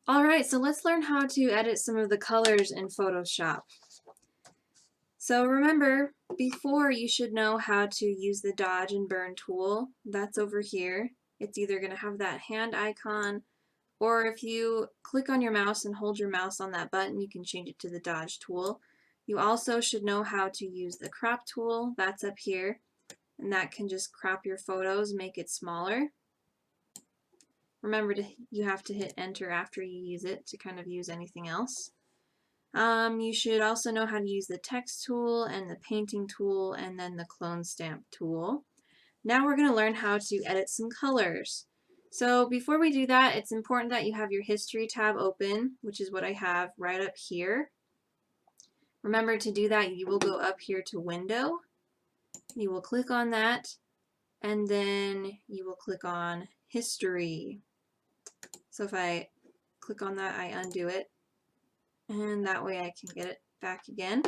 Alright, so let's learn how to edit some of the colors in Photoshop. So remember, before you should know how to use the dodge and burn tool. That's over here. It's either going to have that hand icon, or if you click on your mouse and hold your mouse on that button, you can change it to the dodge tool. You also should know how to use the crop tool. That's up here, and that can just crop your photos, make it smaller. Remember, you have to hit enter after you use it to kind of use anything else. You should also know how to use the text tool and the painting tool and then the clone stamp tool. Now we're going to learn how to edit some colors. So before we do that, it's important that you have your history tab open, which is what I have right up here. Remember, to do that, you will go up here to Window. You will click on that, and then you will click on History. So if I click on that, I undo it, and that way I can get it back again.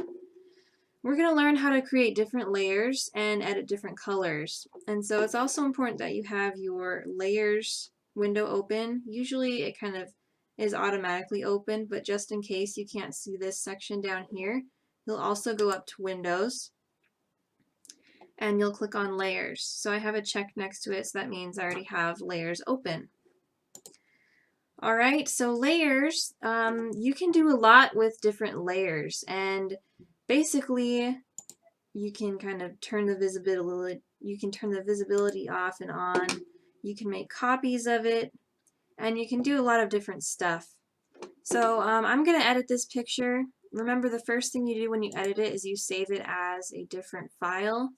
We're going to learn how to create different layers and edit different colors. And so it's also important that you have your layers window open. Usually it kind of is automatically open, but just in case you can't see this section down here, you'll also go up to Windows and you'll click on Layers. So I have a check next to it, so that means I already have layers open. Alright, so layers, you can do a lot with different layers, and basically you can kind of turn the visibility off and on. You can make copies of it, and you can do a lot of different stuff. So I'm going to edit this picture. Remember, the first thing you do when you edit it is you save it as a different file.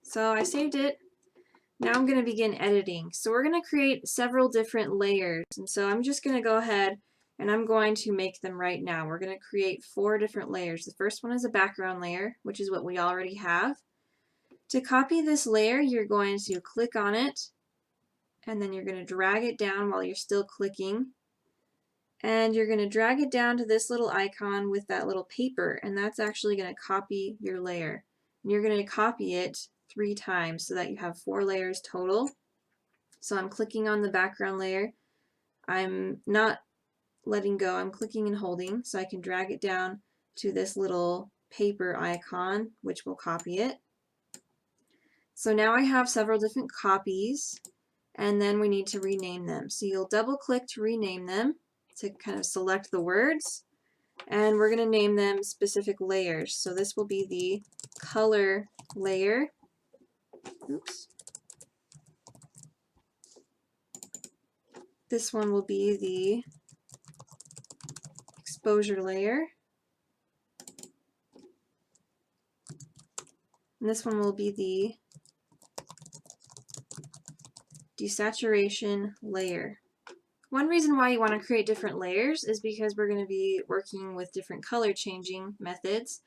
So I saved it. Now I'm going to begin editing. So we're going to create several different layers. And so I'm just going to go ahead and I'm going to make them right now. We're going to create 4 different layers. The first one is a background layer, which is what we already have. To copy this layer, you're going to click on it, and then you're going to drag it down while you're still clicking. And you're going to drag it down to this little icon with that little paper, and that's actually going to copy your layer. And you're going to copy it 3 times so that you have 4 layers total. So I'm clicking on the background layer. I'm not letting go. I'm clicking and holding so I can drag it down to this little paper icon, which will copy it. So now I have several different copies, and then we need to rename them. So you'll double click to rename them to kind of select the words, and we're going to name them specific layers. So this will be the color layer. Oops. This one will be the exposure layer. And this one will be the desaturation layer. One reason why you want to create different layers is because we're going to be working with different color changing methods,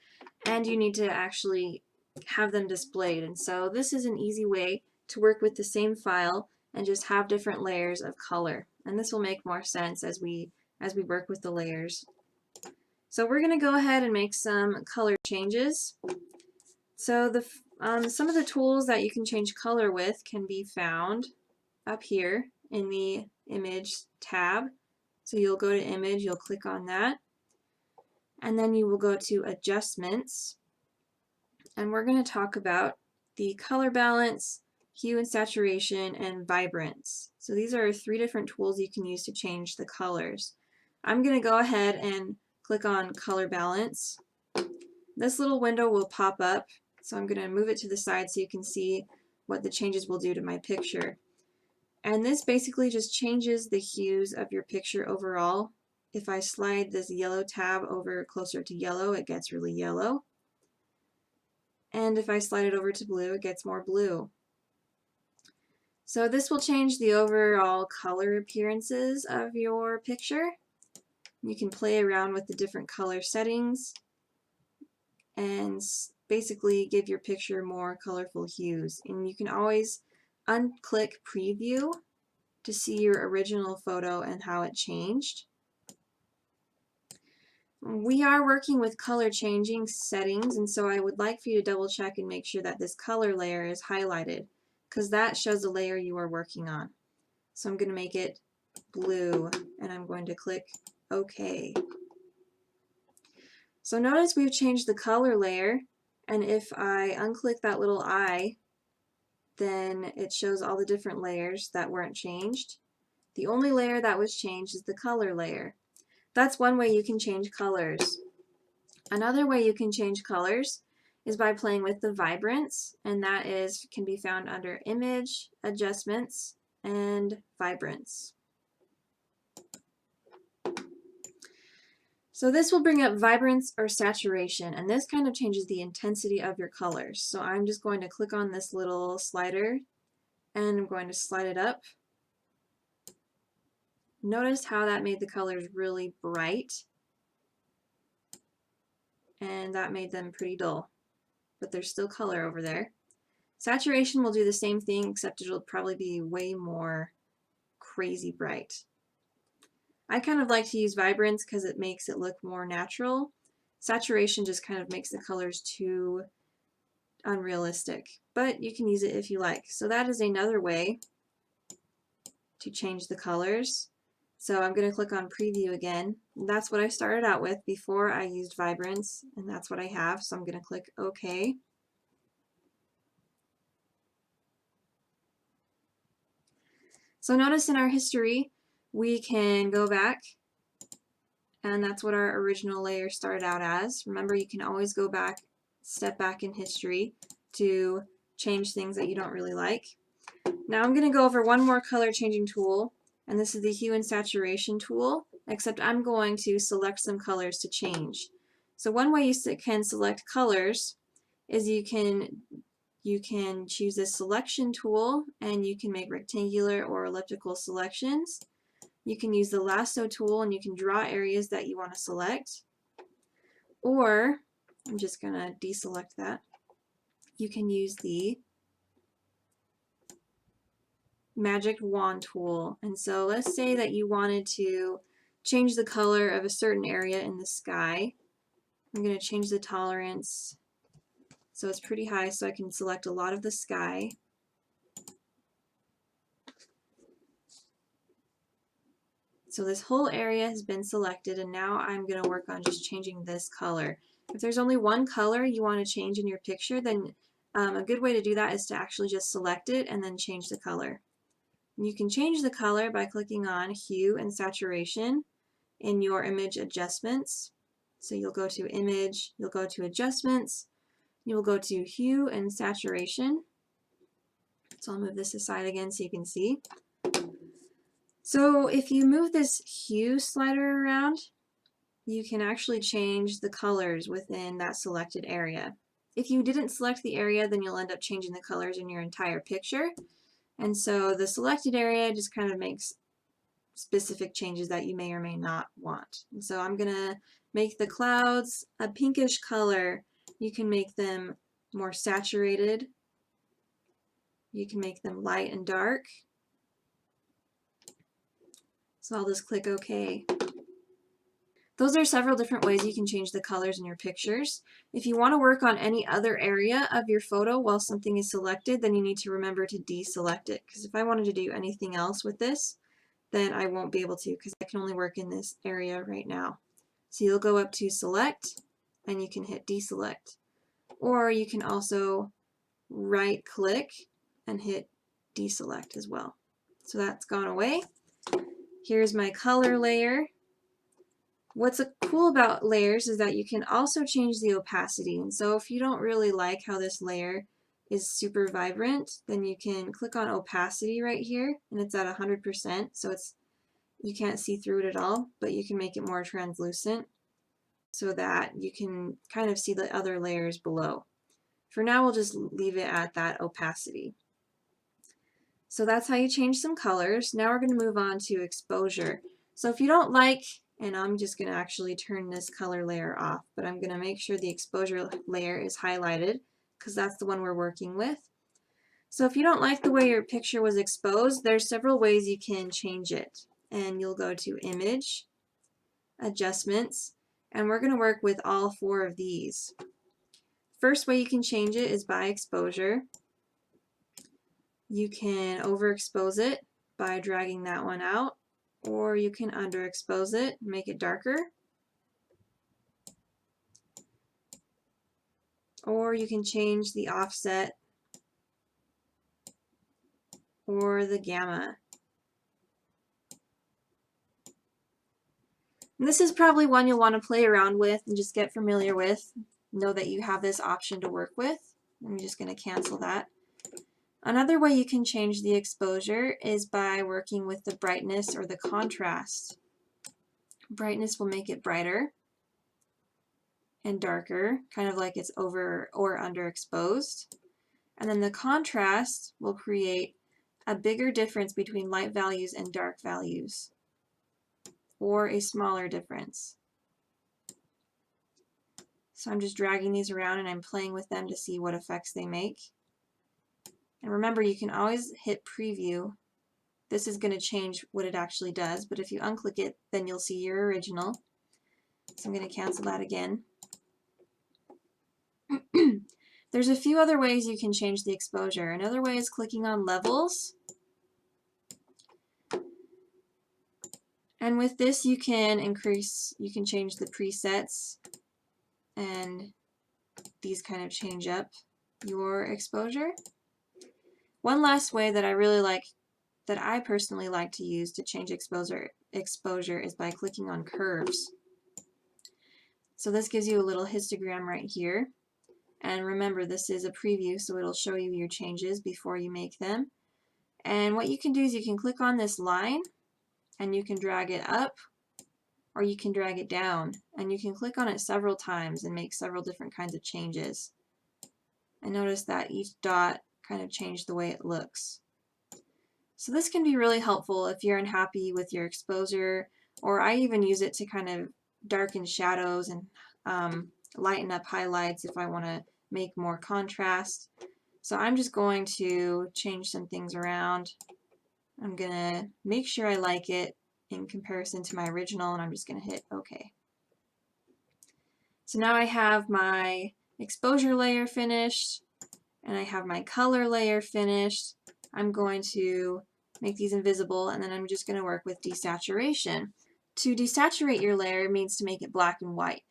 and you need to actually have them displayed. And so this is an easy way to work with the same file and just have different layers of color. And this will make more sense as we work with the layers. So we're going to go ahead and make some color changes. So some of the tools that you can change color with can be found up here in the Image tab. So you'll go to Image, you'll click on that, and then you will go to Adjustments, and we're going to talk about the color balance, hue and saturation, and vibrance. So these are 3 different tools you can use to change the colors. I'm going to go ahead and click on color balance. This little window will pop up, so I'm going to move it to the side so you can see what the changes will do to my picture. And this basically just changes the hues of your picture overall. If I slide this yellow tab over closer to yellow, it gets really yellow. And if I slide it over to blue, it gets more blue. So this will change the overall color appearances of your picture. You can play around with the different color settings and basically give your picture more colorful hues. And you can always unclick preview to see your original photo and how it changed. We are working with color changing settings, and so I would like for you to double check and make sure that this color layer is highlighted, because that shows the layer you are working on. So I'm going to make it blue, and I'm going to click OK. So notice we've changed the color layer, and if I unclick that little eye, then it shows all the different layers that weren't changed. The only layer that was changed is the color layer. That's one way you can change colors. Another way you can change colors is by playing with the vibrance, and that can be found under Image, Adjustments, and Vibrance. So this will bring up vibrance or saturation, and this kind of changes the intensity of your colors. So I'm just going to click on this little slider, and I'm going to slide it up. Notice how that made the colors really bright, and that made them pretty dull, but there's still color over there. Saturation will do the same thing, except it'll probably be way more crazy bright. I kind of like to use vibrance because it makes it look more natural. Saturation just kind of makes the colors too unrealistic, but you can use it if you like. So that is another way to change the colors. So I'm going to click on preview again. That's what I started out with before I used vibrance, and that's what I have. So I'm going to click OK. So notice in our history, we can go back, and that's what our original layer started out as. Remember, you can always go back, step back in history to change things that you don't really like. Now I'm going to go over one more color changing tool, and this is the hue and saturation tool, except I'm going to select some colors to change. So one way you can select colors is you can choose this selection tool, and you can make rectangular or elliptical selections. You can use the lasso tool, and you can draw areas that you want to select. Or, I'm just going to deselect that. You can use the magic wand tool. And so let's say that you wanted to change the color of a certain area in the sky. I'm going to change the tolerance so it's pretty high so I can select a lot of the sky. So this whole area has been selected, and now I'm going to work on just changing this color. If there's only one color you want to change in your picture, then a good way to do that is to actually just select it and then change the color. You can change the color by clicking on Hue and Saturation in your image adjustments. So you'll go to Image, you'll go to Adjustments, you'll go to Hue and Saturation. So I'll move this aside again so you can see. So if you move this hue slider around, you can actually change the colors within that selected area. If you didn't select the area, then you'll end up changing the colors in your entire picture. And so the selected area just kind of makes specific changes that you may or may not want. And so I'm going to make the clouds a pinkish color. You can make them more saturated. You can make them light and dark. So I'll just click OK. Those are several different ways you can change the colors in your pictures. If you want to work on any other area of your photo while something is selected, then you need to remember to deselect it. Because if I wanted to do anything else with this, then I won't be able to, because I can only work in this area right now. So you'll go up to Select, and you can hit Deselect. Or you can also right click and hit Deselect as well. So that's gone away. Here's my color layer. What's cool about layers is that you can also change the opacity. And so if you don't really like how this layer is super vibrant, then you can click on opacity right here, and it's at 100%. So you can't see through it at all, but you can make it more translucent so that you can kind of see the other layers below. For now, we'll just leave it at that opacity. So that's how you change some colors. Now we're going to move on to exposure. So if you don't like, and I'm just going to actually turn this color layer off, but I'm going to make sure the exposure layer is highlighted because that's the one we're working with. So if you don't like the way your picture was exposed, there's several ways you can change it. And you'll go to Image, Adjustments, And we're going to work with all 4 of these. First way you can change it is by exposure. You can overexpose it by dragging that one out, or you can underexpose it, make it darker, or you can change the offset or the gamma. And this is probably one you'll want to play around with and just get familiar with. Know that you have this option to work with. I'm just going to cancel that. Another way you can change the exposure is by working with the brightness or the contrast. Brightness will make it brighter and darker, kind of like it's over or underexposed. And then the contrast will create a bigger difference between light values and dark values, or a smaller difference. So I'm just dragging these around and I'm playing with them to see what effects they make. And remember, you can always hit preview. This is going to change what it actually does, but if you unclick it, then you'll see your original. So I'm going to cancel that again. There's a few other ways you can change the exposure. Another way is clicking on levels. And with this you can change the presets, and these kind of change up your exposure. One last way that I personally like to use to change exposure is by clicking on curves. So this gives you a little histogram right here. And remember, this is a preview, so it'll show you your changes before you make them. And what you can do is you can click on this line and you can drag it up, or you can drag it down, and you can click on it several times and make several different kinds of changes. And notice that each dot kind of changed the way it looks. So this can be really helpful if you're unhappy with your exposure, or I even use it to kind of darken shadows and lighten up highlights if I want to make more contrast. So I'm just going to change some things around. I'm going to make sure I like it in comparison to my original, and I'm just going to hit OK. So now I have my exposure layer finished, and I have my color layer finished. I'm going to make these invisible, and then I'm just going to work with desaturation. To desaturate your layer means to make it black and white.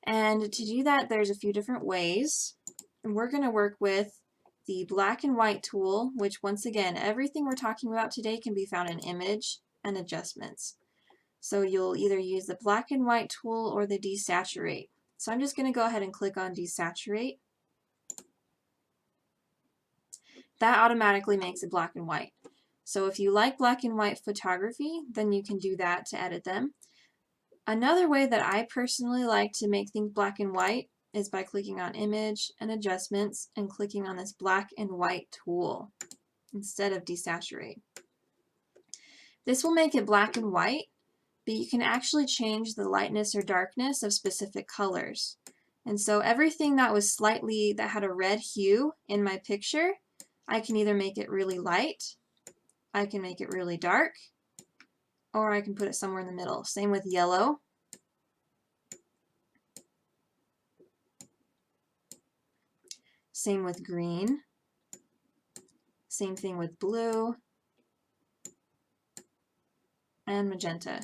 And to do that, there's a few different ways. And we're going to work with the black and white tool, which once again, everything we're talking about today can be found in image and adjustments. So you'll either use the black and white tool or the desaturate. So I'm just going to go ahead and click on desaturate. That automatically makes it black and white. So if you like black and white photography, then you can do that to edit them. Another way that I personally like to make things black and white is by clicking on image and adjustments and clicking on this black and white tool instead of desaturate. This will make it black and white, but you can actually change the lightness or darkness of specific colors. And so everything that had a red hue in my picture, I can either make it really light, I can make it really dark, or I can put it somewhere in the middle. Same with yellow. Same with green. Same thing with blue and magenta.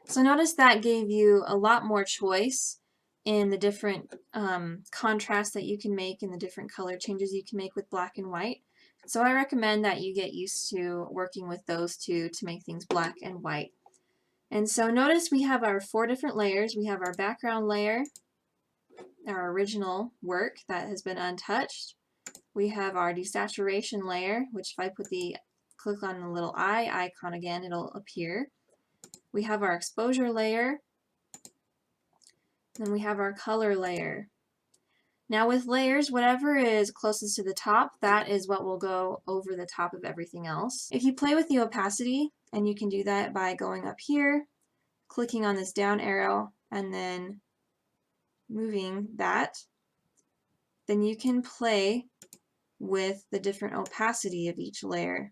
So notice that gave you a lot more choice in the different contrasts that you can make and the different color changes you can make with black and white. So I recommend that you get used to working with those two to make things black and white. And so notice we have our 4 different layers. We have our background layer, our original work that has been untouched. We have our desaturation layer, which if I click on the little eye icon again, it'll appear. We have our exposure layer. Then we have our color layer. Now with layers, whatever is closest to the top, that is what will go over the top of everything else. If you play with the opacity, and you can do that by going up here, clicking on this down arrow, and then moving that, then you can play with the different opacity of each layer.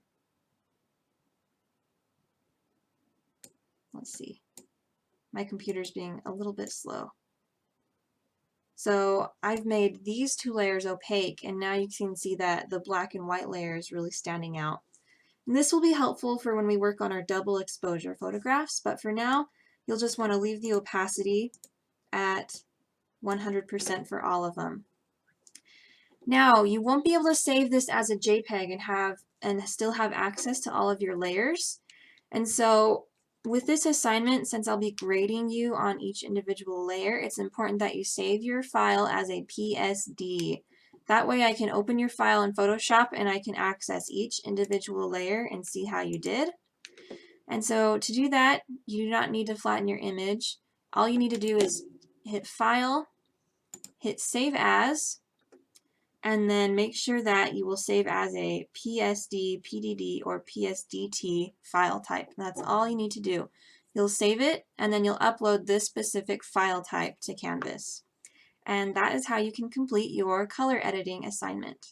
let's see. My computer's being a little bit slow. So I've made these two layers opaque, and now you can see that the black and white layer is really standing out. And this will be helpful for when we work on our double exposure photographs, but for now, you'll just want to leave the opacity at 100% for all of them. Now, you won't be able to save this as a JPEG and still have access to all of your layers. And so with this assignment, since I'll be grading you on each individual layer, it's important that you save your file as a PSD. That way I can open your file in Photoshop and I can access each individual layer and see how you did. And so to do that, you do not need to flatten your image. All you need to do is hit File, hit Save As, and then make sure that you will save as a PSD, PDD, or PSDT file type. That's all you need to do. You'll save it, and then you'll upload this specific file type to Canvas. And that is how you can complete your color editing assignment.